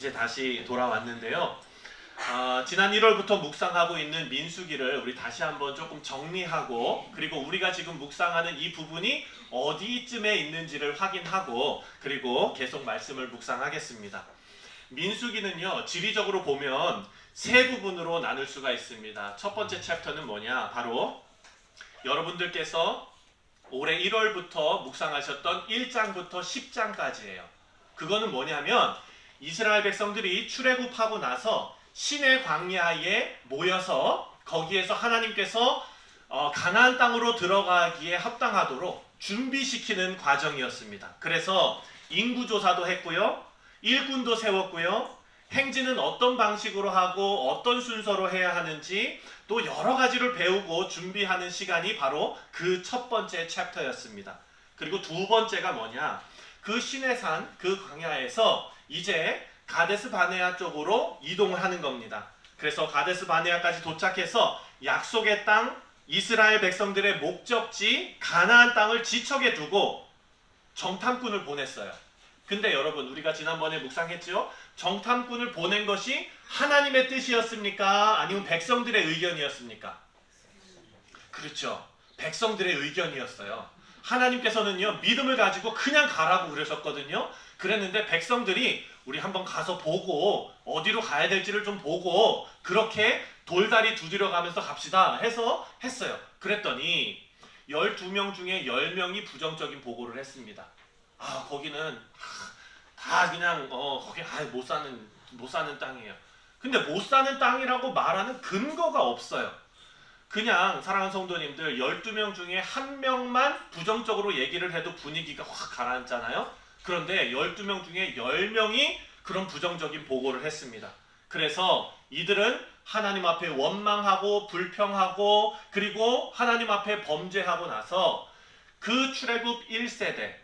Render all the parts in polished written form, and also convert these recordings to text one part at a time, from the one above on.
이제 다시 돌아왔는데요. 지난 1월부터 묵상하고 있는 민수기를 우리 다시 한번 조금 정리하고, 그리고 우리가 지금 묵상하는 이 부분이 어디쯤에 있는지를 확인하고, 그리고 계속 말씀을 묵상하겠습니다. 민수기는요, 지리적으로 보면 세 부분으로 나눌 수가 있습니다. 첫 번째 챕터는 뭐냐? 바로 여러분들께서 올해 1월부터 묵상하셨던 1장부터 10장까지예요. 그거는 뭐냐면 이스라엘 백성들이 출애굽하고 나서 시내 광야에 모여서 거기에서 하나님께서 가나안 땅으로 들어가기에 합당하도록 준비시키는 과정이었습니다. 그래서 인구조사도 했고요, 일꾼도 세웠고요, 행진은 어떤 방식으로 하고 어떤 순서로 해야 하는지 또 여러 가지를 배우고 준비하는 시간이 바로 그 첫 번째 챕터였습니다. 그리고 두 번째가 뭐냐? 그 시내산, 그 광야에서 이제 가데스 바네아 쪽으로 이동을 하는 겁니다. 그래서 가데스 바네아까지 도착해서 약속의 땅, 이스라엘 백성들의 목적지 가나안 땅을 지척에 두고 정탐꾼을 보냈어요. 근데 여러분, 우리가 지난번에 묵상했죠? 정탐꾼을 보낸 것이 하나님의 뜻이었습니까? 아니면 백성들의 의견이었습니까? 그렇죠. 백성들의 의견이었어요. 하나님께서는요, 믿음을 가지고 그냥 가라고 그러셨거든요. 그랬는데 백성들이 우리 한번 가서 보고 어디로 가야 될지를 좀 보고 그렇게 돌다리 두드려 가면서 갑시다 해서 했어요. 그랬더니 12명 중에 10명이 부정적인 보고를 했습니다. 거기는 다 그냥 거기 못 사는 땅이에요. 근데 못 사는 땅이라고 말하는 근거가 없어요. 그냥 사랑하는 성도님들, 12명 중에 1명만 부정적으로 얘기를 해도 분위기가 확 가라앉잖아요. 그런데 12명 중에 10명이 그런 부정적인 보고를 했습니다. 그래서 이들은 하나님 앞에 원망하고 불평하고 그리고 하나님 앞에 범죄하고 나서 그 출애굽 1세대,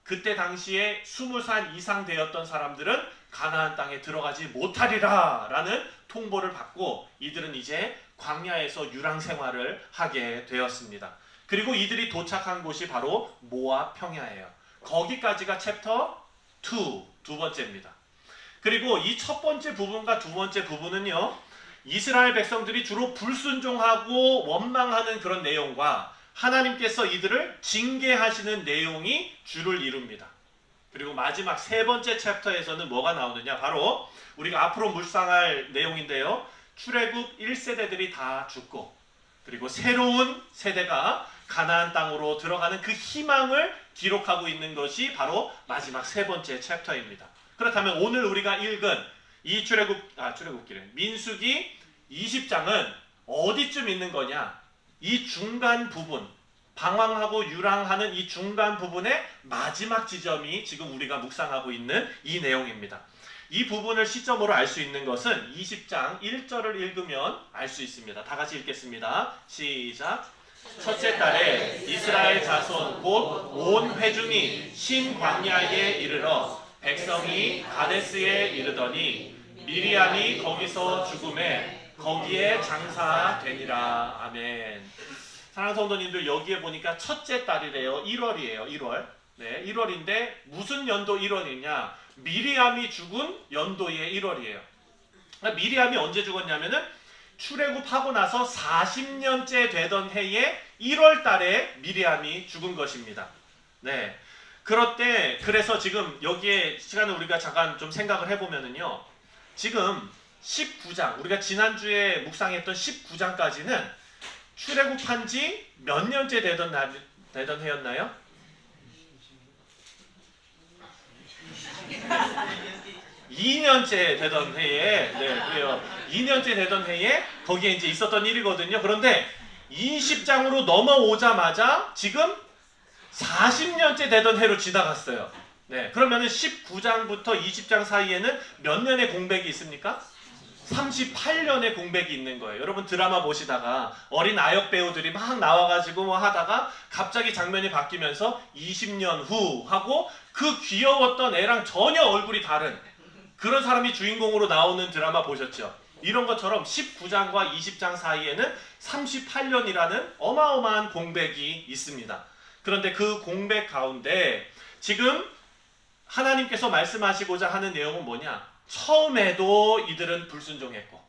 그때 당시에 20살 이상 되었던 사람들은 가나안 땅에 들어가지 못하리라 라는 통보를 받고 이들은 이제 광야에서 유랑 생활을 하게 되었습니다. 그리고 이들이 도착한 곳이 바로 모압 평야예요. 거기까지가 챕터 2, 두 번째입니다. 그리고 이 첫 번째 부분과 두 번째 부분은요, 이스라엘 백성들이 주로 불순종하고 원망하는 그런 내용과 하나님께서 이들을 징계하시는 내용이 주를 이룹니다. 그리고 마지막 세 번째 챕터에서는 뭐가 나오느냐? 바로 우리가 앞으로 묵상할 내용인데요, 출애굽 1세대들이 다 죽고 그리고 새로운 세대가 가나안 땅으로 들어가는 그 희망을 기록하고 있는 것이 바로 마지막 세 번째 챕터입니다. 그렇다면 오늘 우리가 읽은 이 민수기 20장은 어디쯤 있는 거냐? 이 중간 부분, 방황하고 유랑하는 이 중간 부분의 마지막 지점이 지금 우리가 묵상하고 있는 이 내용입니다. 이 부분을 시점으로 알 수 있는 것은 20장 1절을 읽으면 알 수 있습니다. 다 같이 읽겠습니다. 시작. 첫째 달에 이스라엘 자손 곧 온 회중이 신광야에 이르러 백성이 가데스에 이르더니 미리암이 거기서 죽음에 거기에 장사되니라. 아멘. 사랑하는 성도님들, 여기에 보니까 첫째 달이래요. 1월이에요. 1월. 네, 1월인데 무슨 연도 1월이냐? 미리암이 죽은 연도의 1월이에요. 미리암이 언제 죽었냐면은 출애굽하고 나서 40년째 되던 해에 1월 달에 미리암이 죽은 것입니다. 네. 그래서 지금 여기에 시간을 우리가 잠깐 좀 생각을 해보면은요, 지금 19장, 우리가 지난주에 묵상했던 19장까지는 출애굽한 지 몇 년째 되던 해였나요? 2년째 되던 해에, 네, 그래요. 2년째 되던 해에 거기에 이제 있었던 일이거든요. 그런데 20장으로 넘어오자마자 지금 40년째 되던 해로 지나갔어요. 네, 그러면은 19장부터 20장 사이에는 몇 년의 공백이 있습니까? 38년의 공백이 있는 거예요. 여러분 드라마 보시다가 어린 아역 배우들이 막 나와가지고 뭐 하다가 갑자기 장면이 바뀌면서 20년 후 하고 그 귀여웠던 애랑 전혀 얼굴이 다른 그런 사람이 주인공으로 나오는 드라마 보셨죠? 이런 것처럼 19장과 20장 사이에는 38년이라는 어마어마한 공백이 있습니다. 그런데 그 공백 가운데 지금 하나님께서 말씀하시고자 하는 내용은 뭐냐? 처음에도 이들은 불순종했고,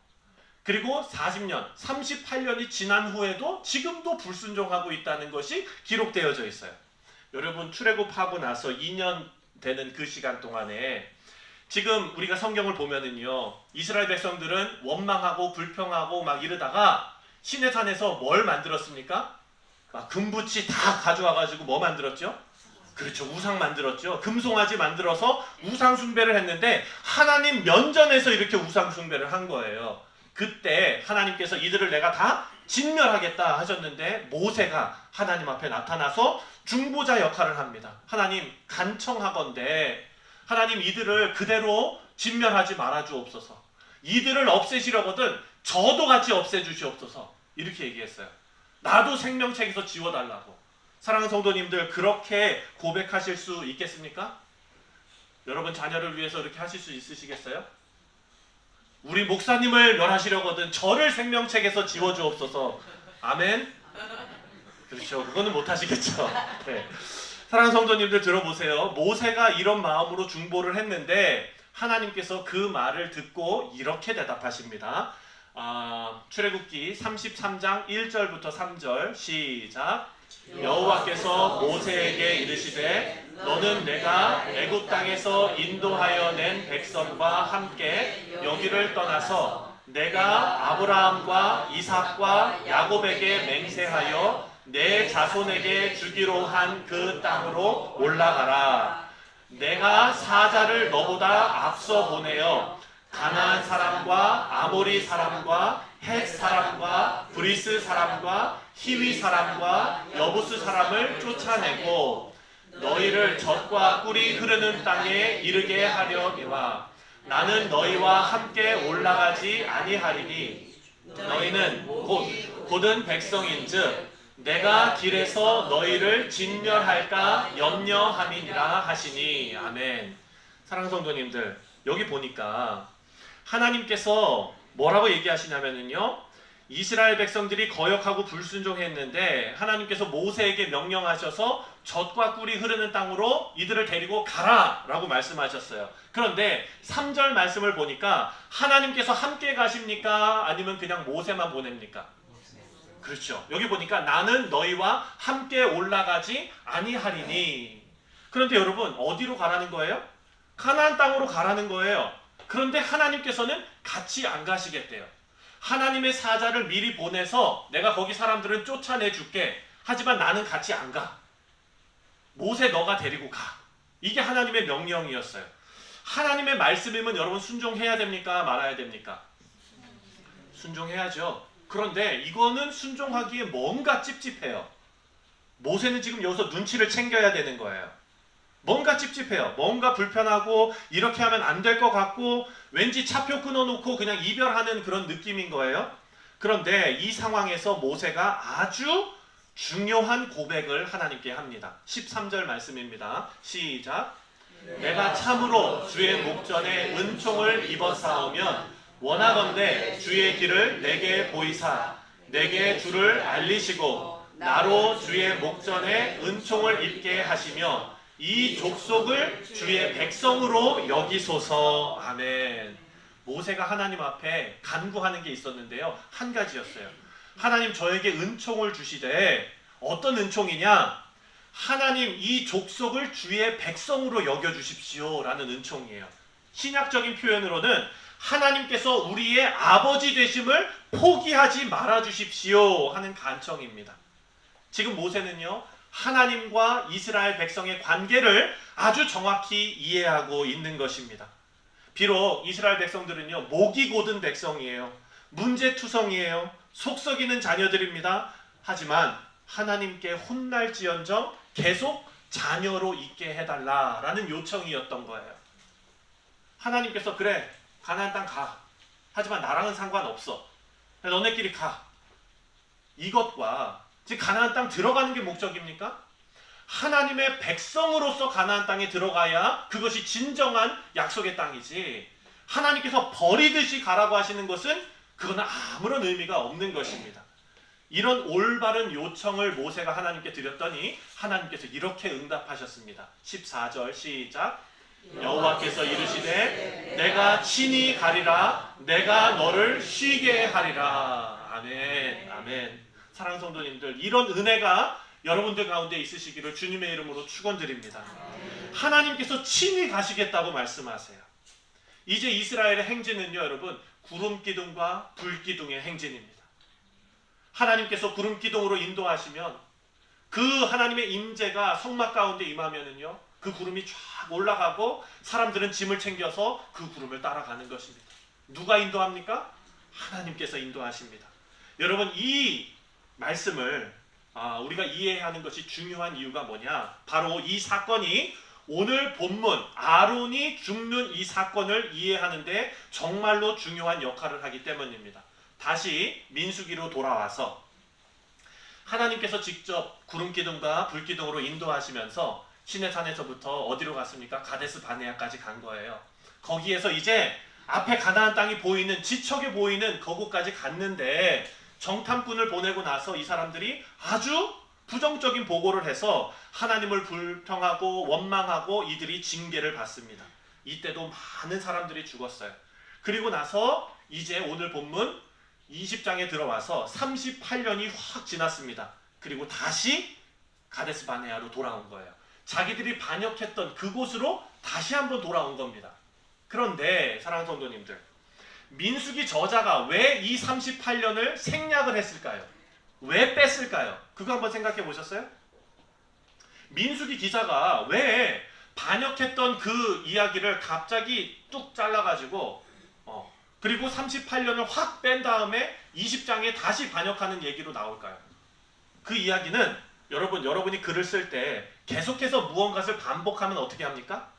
그리고 40년, 38년이 지난 후에도 지금도 불순종하고 있다는 것이 기록되어져 있어요. 여러분, 출애굽하고 나서 2년 되는 그 시간 동안에 지금 우리가 성경을 보면은요, 이스라엘 백성들은 원망하고 불평하고 막 이러다가 시내산에서 뭘 만들었습니까? 막 금붙이 다 가져와가지고 뭐 만들었죠? 그렇죠, 우상 만들었죠. 금송아지 만들어서 우상 숭배를 했는데 하나님 면전에서 이렇게 우상 숭배를 한 거예요. 그때 하나님께서 이들을 내가 다 진멸하겠다 하셨는데 모세가 하나님 앞에 나타나서 중보자 역할을 합니다. 하나님, 간청하건대 하나님, 이들을 그대로 진멸하지 말아 주옵소서. 이들을 없애시려거든 저도 같이 없애주시옵소서. 이렇게 얘기했어요. 나도 생명책에서 지워달라고. 사랑하는 성도님들, 그렇게 고백하실 수 있겠습니까? 여러분 자녀를 위해서 이렇게 하실 수 있으시겠어요? 우리 목사님을 멸하시려거든 저를 생명책에서 지워주옵소서. 아멘? 그렇죠. 그거는 못하시겠죠. 네. 사랑하는 성도님들, 들어보세요. 모세가 이런 마음으로 중보를 했는데 하나님께서 그 말을 듣고 이렇게 대답하십니다. 출애굽기 33장 1절부터 3절 시작. 여호와께서 모세에게 이르시되 너는 내가 애굽 땅에서 인도하여 낸 백성과 함께 여기를 떠나서 내가 아브라함과 이삭과 야곱에게 맹세하여 내 자손에게 주기로 한 그 땅으로 올라가라. 내가 사자를 너보다 앞서 보내어 가나안 사람과 아모리 사람과 헷 사람과 브리스 사람과 히위 사람과 여부스 사람을 쫓아내고 너희를 젖과 꿀이 흐르는 땅에 이르게 하려니와 나는 너희와 함께 올라가지 아니하리니 너희는 곧은 백성인즉 내가 길에서 너희를 진멸할까 염려함이니라 하시니. 아멘. 사랑하는 성도님들, 여기 보니까 하나님께서 뭐라고 얘기하시냐면요, 이스라엘 백성들이 거역하고 불순종했는데 하나님께서 모세에게 명령하셔서 젖과 꿀이 흐르는 땅으로 이들을 데리고 가라 라고 말씀하셨어요. 그런데 3절 말씀을 보니까 하나님께서 함께 가십니까? 아니면 그냥 모세만 보냅니까? 그렇죠. 여기 보니까 나는 너희와 함께 올라가지 아니하리니. 그런데 여러분, 어디로 가라는 거예요? 가나안 땅으로 가라는 거예요. 그런데 하나님께서는 같이 안 가시겠대요. 하나님의 사자를 미리 보내서 내가 거기 사람들은 쫓아내 줄게. 하지만 나는 같이 안 가. 모세, 너가 데리고 가. 이게 하나님의 명령이었어요. 하나님의 말씀이면 여러분 순종해야 됩니까? 말아야 됩니까? 순종해야죠. 그런데 이거는 순종하기에 뭔가 찝찝해요. 모세는 지금 여기서 눈치를 챙겨야 되는 거예요. 뭔가 찝찝해요. 뭔가 불편하고 이렇게 하면 안 될 것 같고 왠지 차표 끊어놓고 그냥 이별하는 그런 느낌인 거예요. 그런데 이 상황에서 모세가 아주 중요한 고백을 하나님께 합니다. 13절 말씀입니다. 시작. 내가 참으로 주의 목전에 은총을 입어싸우면 원하건대 주의 길을 내게 보이사 내게 주를 알리시고 나로 주의 목전에 은총을 입게 하시며 이 족속을 주의 백성으로 여기소서. 아멘. 모세가 하나님 앞에 간구하는 게 있었는데요, 한 가지였어요. 하나님, 저에게 은총을 주시되 어떤 은총이냐? 하나님, 이 족속을 주의 백성으로 여겨주십시오 라는 은총이에요. 신약적인 표현으로는 하나님께서 우리의 아버지 되심을 포기하지 말아주십시오 하는 간청입니다. 지금 모세는요, 하나님과 이스라엘 백성의 관계를 아주 정확히 이해하고 있는 것입니다. 비록 이스라엘 백성들은요, 목이 곧은 백성이에요. 문제투성이에요. 속썩이는 자녀들입니다. 하지만 하나님께 혼날지언정 계속 자녀로 있게 해달라라는 요청이었던 거예요. 하나님께서 그래, 가나안 땅 가. 하지만 나랑은 상관없어. 너네끼리 가. 이것과 즉 가나안 땅 들어가는 게 목적입니까? 하나님의 백성으로서 가나안 땅에 들어가야 그것이 진정한 약속의 땅이지, 하나님께서 버리듯이 가라고 하시는 것은 그건 아무런 의미가 없는 것입니다. 이런 올바른 요청을 모세가 하나님께 드렸더니 하나님께서 이렇게 응답하셨습니다. 14절 시작. 여호와께서 이르시되 내가 친히 가리라. 내가 너를 쉬게 하리라. 아멘. 아멘. 사랑하는 성도님들, 이런 은혜가 여러분들 가운데 있으시기를 주님의 이름으로 축원드립니다. 하나님께서 친히 가시겠다고 말씀하세요. 이제 이스라엘의 행진은요, 여러분, 구름 기둥과 불 기둥의 행진입니다. 하나님께서 구름 기둥으로 인도하시면 그 하나님의 임재가 성막 가운데 임하면은요, 그 구름이 쫙 올라가고 사람들은 짐을 챙겨서 그 구름을 따라가는 것입니다. 누가 인도합니까? 하나님께서 인도하십니다. 여러분, 이 말씀을 우리가 이해하는 것이 중요한 이유가 뭐냐? 바로 이 사건이 오늘 본문 아론이 죽는 이 사건을 이해하는데 정말로 중요한 역할을 하기 때문입니다. 다시 민수기로 돌아와서 하나님께서 직접 구름기둥과 불기둥으로 인도하시면서 시내산에서부터 어디로 갔습니까? 가데스 바네아까지 간 거예요. 거기에서 이제 앞에 가나안 땅이 보이는, 지척에 보이는 그곳까지 갔는데 정탐꾼을 보내고 나서 이 사람들이 아주 부정적인 보고를 해서 하나님을 불평하고 원망하고 이들이 징계를 받습니다. 이때도 많은 사람들이 죽었어요. 그리고 나서 이제 오늘 본문 20장에 들어와서 38년이 확 지났습니다. 그리고 다시 가데스 바네아로 돌아온 거예요. 자기들이 반역했던 그곳으로 다시 한번 돌아온 겁니다. 그런데 사랑하는 성도님들, 민수기 저자가 왜 이 38년을 생략을 했을까요? 왜 뺐을까요? 그거 한번 생각해 보셨어요? 민수기 기자가 왜 반역했던 그 이야기를 갑자기 뚝 잘라가지고 그리고 38년을 확 뺀 다음에 20장에 다시 반역하는 얘기로 나올까요? 그 이야기는 여러분이 글을 쓸 때 계속해서 무언가를 반복하면 어떻게 합니까?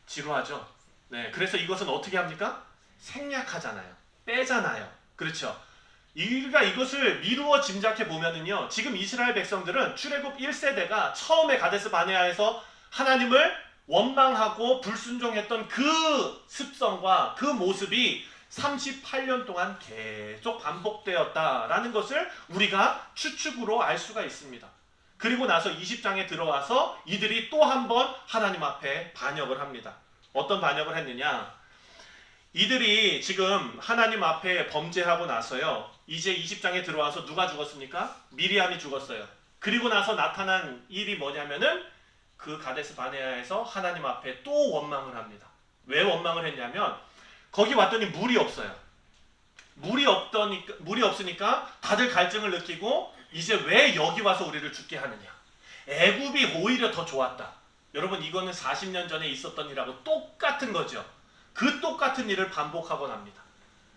지루하죠. 네, 그래서 이것은 어떻게 합니까? 생략하잖아요. 빼잖아요. 그렇죠. 우리가 이것을 미루어 짐작해 보면은요, 지금 이스라엘 백성들은 출애굽 1세대가 처음에 가데스 바네아에서 하나님을 원망하고 불순종했던 그 습성과 그 모습이 38년 동안 계속 반복되었다라는 것을 우리가 추측으로 알 수가 있습니다. 그리고 나서 20장에 들어와서 이들이 또 한 번 하나님 앞에 반역을 합니다. 어떤 반역을 했느냐? 이들이 지금 하나님 앞에 범죄하고 나서요, 이제 20장에 들어와서 누가 죽었습니까? 미리암이 죽었어요. 그리고 나서 나타난 일이 뭐냐면은 그 가데스 바네아에서 하나님 앞에 또 원망을 합니다. 왜 원망을 했냐면 거기 왔더니 물이 없어요. 물이 없으니까 다들 갈증을 느끼고 이제 왜 여기 와서 우리를 죽게 하느냐. 애굽이 오히려 더 좋았다. 여러분, 이거는 40년 전에 있었던 일하고 똑같은 거죠. 그 똑같은 일을 반복하곤 합니다.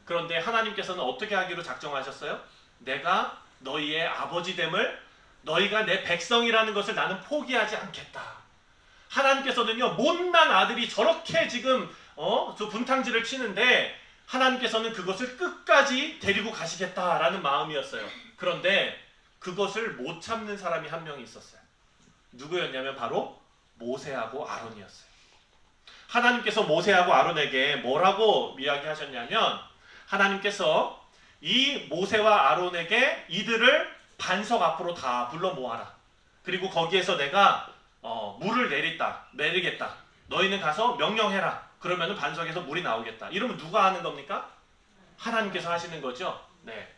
그런데 하나님께서는 어떻게 하기로 작정하셨어요? 내가 너희의 아버지됨을, 너희가 내 백성이라는 것을 나는 포기하지 않겠다. 하나님께서는요, 못난 아들이 저렇게 지금 저 분탕질을 치는데 하나님께서는 그것을 끝까지 데리고 가시겠다라는 마음이었어요. 그런데 그것을 못 참는 사람이 한 명이 있었어요. 누구였냐면 바로 모세하고 아론이었어요. 하나님께서 모세하고 아론에게 뭐라고 이야기하셨냐면, 하나님께서 이 모세와 아론에게 이들을 반석 앞으로 다 불러 모아라. 그리고 거기에서 내가 물을 내리겠다. 너희는 가서 명령해라. 그러면 반석에서 물이 나오겠다. 이러면 누가 하는 겁니까? 하나님께서 하시는 거죠. 네.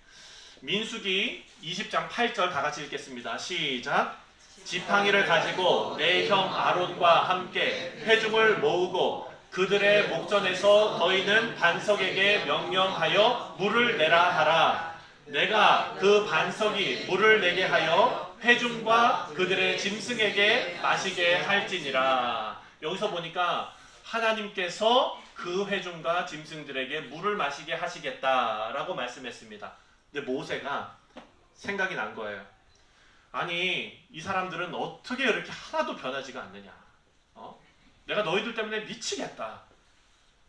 민수기 20장 8절 다 같이 읽겠습니다. 시작. 지팡이를 가지고 내 형 아론과 함께 회중을 모으고 그들의 목전에서 너희는 반석에게 명령하여 물을 내라 하라. 내가 그 반석이 물을 내게 하여 회중과 그들의 짐승에게 마시게 할지니라. 여기서 보니까 하나님께서 그 회중과 짐승들에게 물을 마시게 하시겠다라고 말씀했습니다. 근데 모세가 생각이 난 거예요. 아니, 이 사람들은 어떻게 이렇게 하나도 변하지가 않느냐. 내가 너희들 때문에 미치겠다.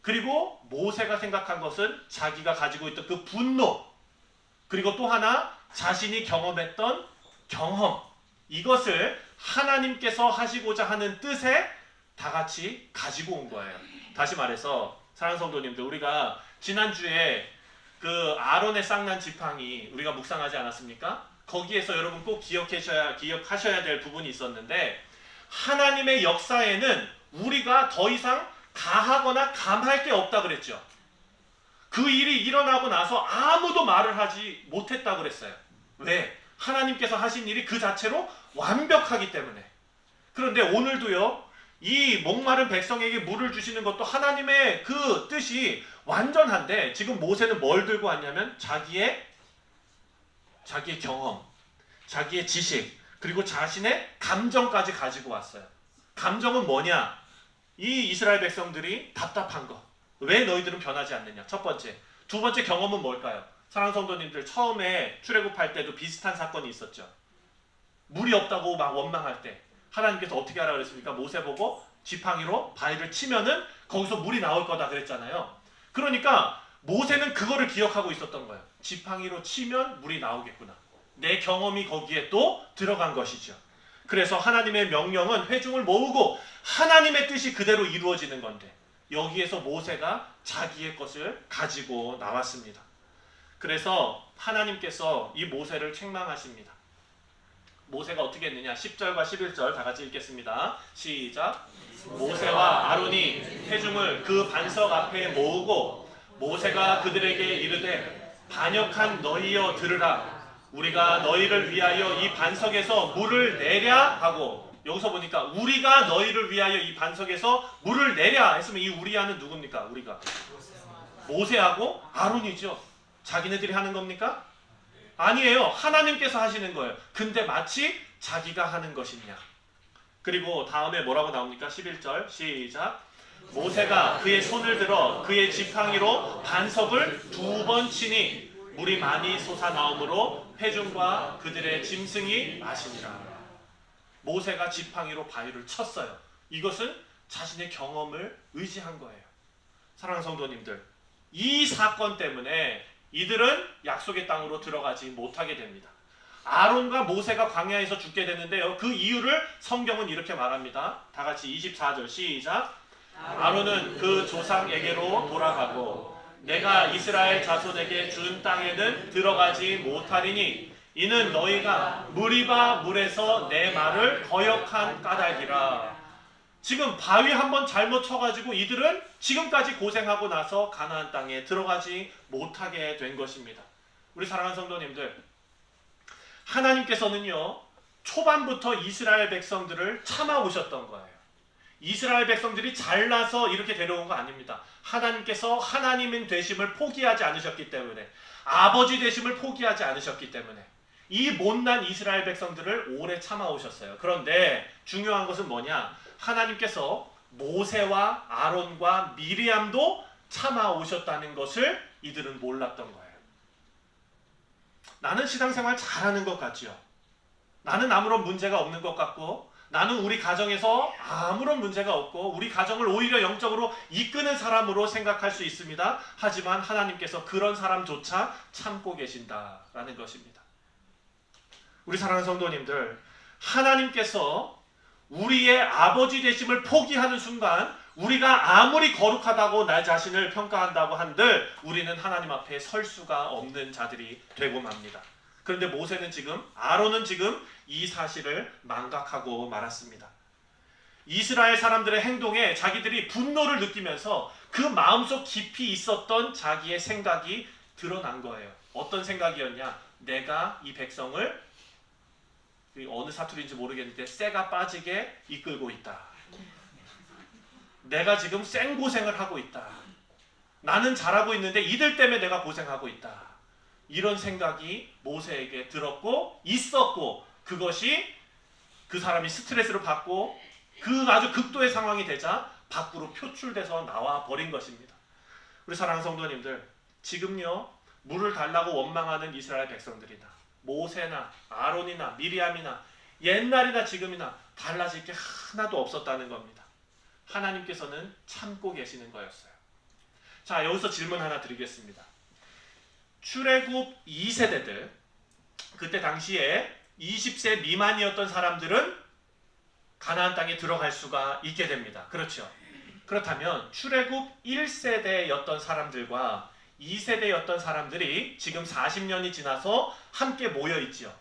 그리고 모세가 생각한 것은 자기가 가지고 있던 그 분노, 그리고 또 하나 자신이 경험했던 경험, 이것을 하나님께서 하시고자 하는 뜻에 다 같이 가지고 온 거예요. 다시 말해서 사랑하는 성도님들, 우리가 지난주에 그 아론의 쌍난 지팡이 우리가 묵상하지 않았습니까? 거기에서 여러분 꼭 기억하셔야 될 부분이 있었는데, 하나님의 역사에는 우리가 더 이상 가하거나 감할 게 없다 그랬죠. 그 일이 일어나고 나서 아무도 말을 하지 못했다고 그랬어요. 왜? 하나님께서 하신 일이 그 자체로 완벽하기 때문에. 그런데 오늘도요, 이 목마른 백성에게 물을 주시는 것도 하나님의 그 뜻이 완전한데, 지금 모세는 뭘 들고 왔냐면 자기의 경험, 자기의 지식, 그리고 자신의 감정까지 가지고 왔어요. 감정은 뭐냐? 이 이스라엘 백성들이 답답한 거. 왜 너희들은 변하지 않느냐? 첫 번째. 두 번째 경험은 뭘까요? 사랑하는 성도님들, 처음에 출애굽할 때도 비슷한 사건이 있었죠. 물이 없다고 막 원망할 때 하나님께서 어떻게 하라 그랬습니까? 모세 보고 지팡이로 바위를 치면은 거기서 물이 나올 거다 그랬잖아요. 그러니까 모세는 그거를 기억하고 있었던 거예요. 지팡이로 치면 물이 나오겠구나. 내 경험이 거기에 또 들어간 것이죠. 그래서 하나님의 명령은 회중을 모으고 하나님의 뜻이 그대로 이루어지는 건데, 여기에서 모세가 자기의 것을 가지고 나왔습니다. 그래서 하나님께서 이 모세를 책망하십니다. 모세가 어떻게 했느냐? 10절과 11절 다 같이 읽겠습니다. 시작. 모세와 아론이 회중을 그 반석 앞에 모으고 모세가 그들에게 이르되, 반역한 너희여 들으라. 우리가 너희를 위하여 이 반석에서 물을 내랴 하고, 여기서 보니까 우리가 너희를 위하여 이 반석에서 물을 내랴 했으면 이 우리야는 누굽니까? 우리가 모세하고 아론이죠. 자기네들이 하는 겁니까? 아니에요. 하나님께서 하시는 거예요. 근데 마치 자기가 하는 것이냐. 그리고 다음에 뭐라고 나옵니까? 11절 시작. 모세가 그의 손을 들어 그의 지팡이로 반석을 2번 치니 물이 많이 솟아나오므로 회중과 그들의 짐승이 마시니라. 모세가 지팡이로 바위를 쳤어요. 이것은 자신의 경험을 의지한 거예요. 사랑하는 성도님들, 이 사건 때문에 이들은 약속의 땅으로 들어가지 못하게 됩니다. 아론과 모세가 광야에서 죽게 되는데요, 그 이유를 성경은 이렇게 말합니다. 다 같이 24절 시작. 아론은 그 조상에게로 돌아가고 내가 이스라엘 자손에게 준 땅에는 들어가지 못하리니 이는 너희가 무리바 물에서 내 말을 거역한 까닭이라. 지금 바위 한번 잘못 쳐가지고 이들은 지금까지 고생하고 나서 가나안 땅에 들어가지 못하게 된 것입니다. 우리 사랑하는 성도님들, 하나님께서는요, 초반부터 이스라엘 백성들을 참아오셨던 거예요. 이스라엘 백성들이 잘나서 이렇게 데려온 거 아닙니다. 하나님께서 하나님인 되심을 포기하지 않으셨기 때문에, 아버지 되심을 포기하지 않으셨기 때문에 이 못난 이스라엘 백성들을 오래 참아오셨어요. 그런데 중요한 것은 뭐냐? 하나님께서 모세와 아론과 미리암도 참아오셨다는 것을 이들은 몰랐던 거예요. 나는 신앙생활 잘하는 것 같죠? 나는 아무런 문제가 없는 것 같고, 나는 우리 가정에서 아무런 문제가 없고 우리 가정을 오히려 영적으로 이끄는 사람으로 생각할 수 있습니다. 하지만 하나님께서 그런 사람조차 참고 계신다라는 것입니다. 우리 사랑하는 성도님들, 하나님께서 우리의 아버지 되심을 포기하는 순간 우리가 아무리 거룩하다고 나 자신을 평가한다고 한들 우리는 하나님 앞에 설 수가 없는 자들이 되고 맙니다. 그런데 모세는 지금, 아론은 지금 이 사실을 망각하고 말았습니다. 이스라엘 사람들의 행동에 자기들이 분노를 느끼면서 그 마음속 깊이 있었던 자기의 생각이 드러난 거예요. 어떤 생각이었냐? 내가 이 백성을, 어느 사투리인지 모르겠는데, 쇠가 빠지게 이끌고 있다. 내가 지금 생고생을 하고 있다. 나는 잘하고 있는데 이들 때문에 내가 고생하고 있다. 이런 생각이 모세에게 들었고 있었고, 그것이 그 사람이 스트레스를 받고 그 아주 극도의 상황이 되자 밖으로 표출돼서 나와 버린 것입니다. 우리 사랑하는 성도님들, 지금요, 물을 달라고 원망하는 이스라엘 백성들이다, 모세나 아론이나 미리암이나 옛날이나 지금이나 달라질 게 하나도 없었다는 겁니다. 하나님께서는 참고 계시는 거였어요. 자, 여기서 질문 하나 드리겠습니다. 출애굽 2세대들, 그때 당시에 20세 미만이었던 사람들은 가나안 땅에 들어갈 수가 있게 됩니다. 그렇죠? 그렇다면 출애굽 1세대였던 사람들과 2세대였던 사람들이 지금 40년이 지나서 함께 모여 있죠.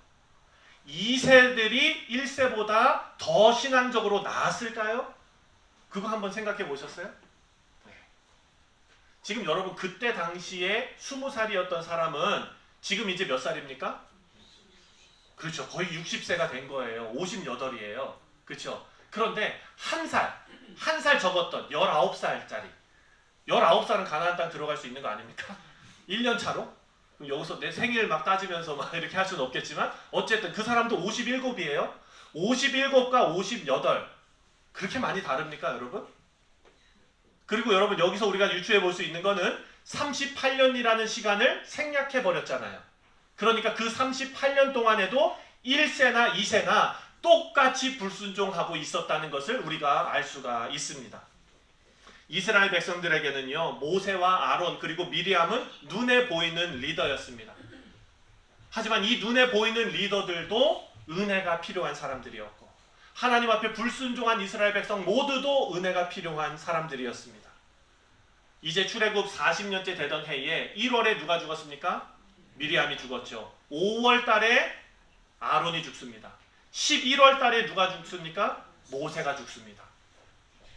2세들이 1세보다 더 신앙적으로 나았을까요? 그거 한번 생각해 보셨어요? 네. 지금 여러분 그때 당시에 20살이었던 사람은 지금 이제 몇 살입니까? 그렇죠. 거의 60세가 된 거예요. 58이에요. 그렇죠. 그런데 한 살 적었던 19살짜리 19살은 가나안 땅 들어갈 수 있는 거 아닙니까? 1년 차로? 그럼 여기서 내 생일 막 따지면서 막 이렇게 할 수는 없겠지만 어쨌든 그 사람도 57이에요. 57과 58 그렇게 많이 다릅니까 여러분? 그리고 여러분 여기서 우리가 유추해 볼 수 있는 거는 38년이라는 시간을 생략해 버렸잖아요. 그러니까 그 38년 동안에도 1세나 2세나 똑같이 불순종하고 있었다는 것을 우리가 알 수가 있습니다. 이스라엘 백성들에게는요 모세와 아론 그리고 미리암은 눈에 보이는 리더였습니다. 하지만 이 눈에 보이는 리더들도 은혜가 필요한 사람들이었고 하나님 앞에 불순종한 이스라엘 백성 모두도 은혜가 필요한 사람들이었습니다. 이제 출애굽 40년째 되던 해에 1월에 누가 죽었습니까? 미리암이 죽었죠. 5월 달에 아론이 죽습니다. 11월 달에 누가 죽습니까? 모세가 죽습니다.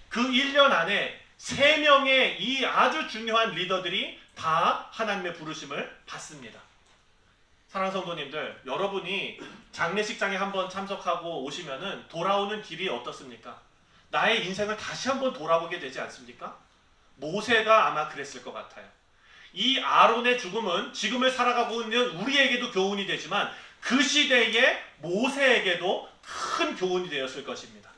그 1년 안에 3명의 이 아주 중요한 리더들이 다 하나님의 부르심을 받습니다. 사랑하는 성도님들, 여러분이 장례식장에 한번 참석하고 오시면은 돌아오는 길이 어떻습니까? 나의 인생을 다시 한번 돌아보게 되지 않습니까? 모세가 아마 그랬을 것 같아요. 이 아론의 죽음은 지금을 살아가고 있는 우리에게도 교훈이 되지만 그 시대의 모세에게도 큰 교훈이 되었을 것입니다.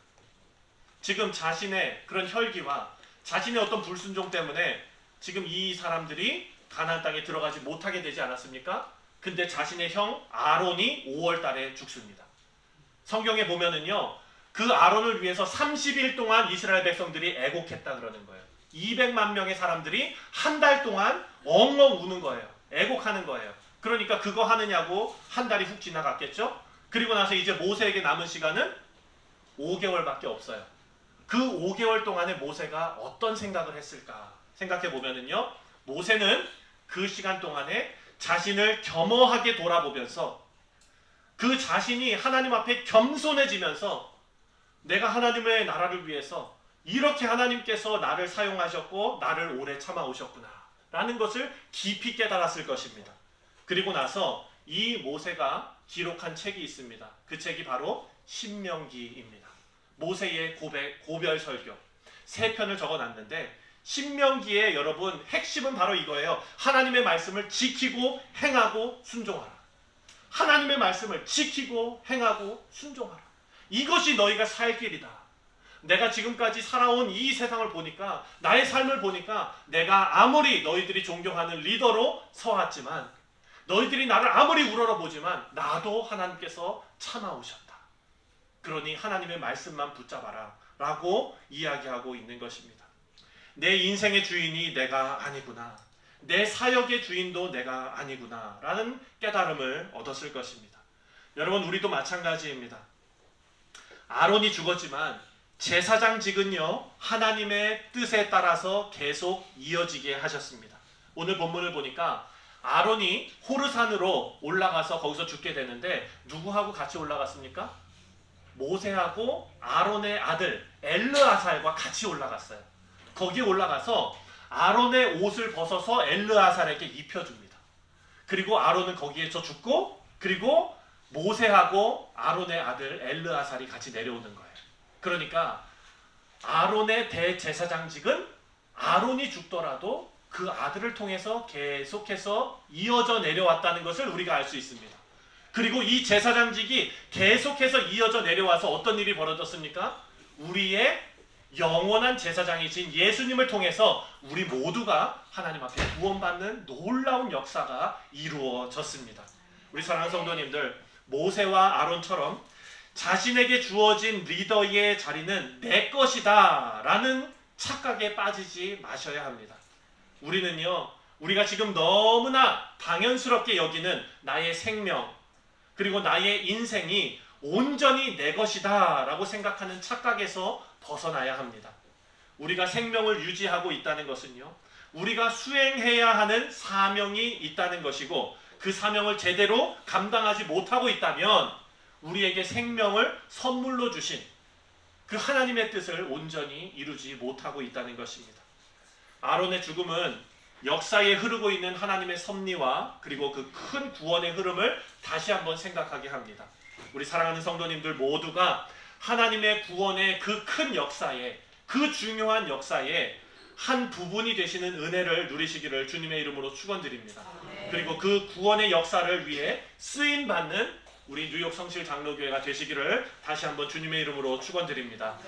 지금 자신의 그런 혈기와 자신의 어떤 불순종 때문에 지금 이 사람들이 가나안 땅에 들어가지 못하게 되지 않았습니까? 근데 자신의 형 아론이 5월 달에 죽습니다. 성경에 보면은요, 그 아론을 위해서 30일 동안 이스라엘 백성들이 애곡했다 그러는 거예요. 200만 명의 사람들이 한 달 동안 엉엉 우는 거예요. 애곡하는 거예요. 그러니까 그거 하느냐고 한 달이 훅 지나갔겠죠? 그리고 나서 이제 모세에게 남은 시간은 5개월밖에 없어요. 그 5개월 동안에 모세가 어떤 생각을 했을까 생각해 보면은요, 모세는 그 시간 동안에 자신을 겸허하게 돌아보면서 그 자신이 하나님 앞에 겸손해지면서 내가 하나님의 나라를 위해서 이렇게 하나님께서 나를 사용하셨고 나를 오래 참아오셨구나 라는 것을 깊이 깨달았을 것입니다. 그리고 나서 이 모세가 기록한 책이 있습니다. 그 책이 바로 신명기입니다. 모세의 고별 설교 3편을 적어놨는데 신명기의 여러분 핵심은 바로 이거예요. 하나님의 말씀을 지키고 행하고 순종하라. 하나님의 말씀을 지키고 행하고 순종하라. 이것이 너희가 살 길이다. 내가 지금까지 살아온 이 세상을 보니까 나의 삶을 보니까 내가 아무리 너희들이 존경하는 리더로 서왔지만 너희들이 나를 아무리 우러러보지만 나도 하나님께서 참아오셨다. 그러니 하나님의 말씀만 붙잡아라 라고 이야기하고 있는 것입니다. 내 인생의 주인이 내가 아니구나. 내 사역의 주인도 내가 아니구나 라는 깨달음을 얻었을 것입니다. 여러분 우리도 마찬가지입니다. 아론이 죽었지만 제사장직은요 하나님의 뜻에 따라서 계속 이어지게 하셨습니다. 오늘 본문을 보니까 아론이 호르산으로 올라가서 거기서 죽게 되는데 누구하고 같이 올라갔습니까? 모세하고 아론의 아들 엘르아살과 같이 올라갔어요. 거기에 올라가서 아론의 옷을 벗어서 엘르아살에게 입혀줍니다. 그리고 아론은 거기에서 죽고 그리고 모세하고 아론의 아들 엘르아살이 같이 내려오는 거예요. 그러니까 아론의 대제사장직은 아론이 죽더라도 그 아들을 통해서 계속해서 이어져 내려왔다는 것을 우리가 알 수 있습니다. 그리고 이 제사장직이 계속해서 이어져 내려와서 어떤 일이 벌어졌습니까? 우리의 영원한 제사장이신 예수님을 통해서 우리 모두가 하나님 앞에 구원받는 놀라운 역사가 이루어졌습니다. 우리 사랑하는 성도님들, 모세와 아론처럼 자신에게 주어진 리더의 자리는 내 것이다 라는 착각에 빠지지 마셔야 합니다. 우리는요, 우리가 지금 너무나 당연스럽게 여기는 나의 생명 그리고 나의 인생이 온전히 내 것이다 라고 생각하는 착각에서 벗어나야 합니다. 우리가 생명을 유지하고 있다는 것은요, 우리가 수행해야 하는 사명이 있다는 것이고 그 사명을 제대로 감당하지 못하고 있다면 우리에게 생명을 선물로 주신 그 하나님의 뜻을 온전히 이루지 못하고 있다는 것입니다. 아론의 죽음은 역사에 흐르고 있는 하나님의 섭리와 그리고 그 큰 구원의 흐름을 다시 한번 생각하게 합니다. 우리 사랑하는 성도님들 모두가 하나님의 구원의 그 큰 역사에, 그 중요한 역사에 한 부분이 되시는 은혜를 누리시기를 주님의 이름으로 축원드립니다. 그리고 그 구원의 역사를 위해 쓰임 받는 우리 뉴욕 성실 장로교회가 되시기를 다시 한번 주님의 이름으로 축원드립니다.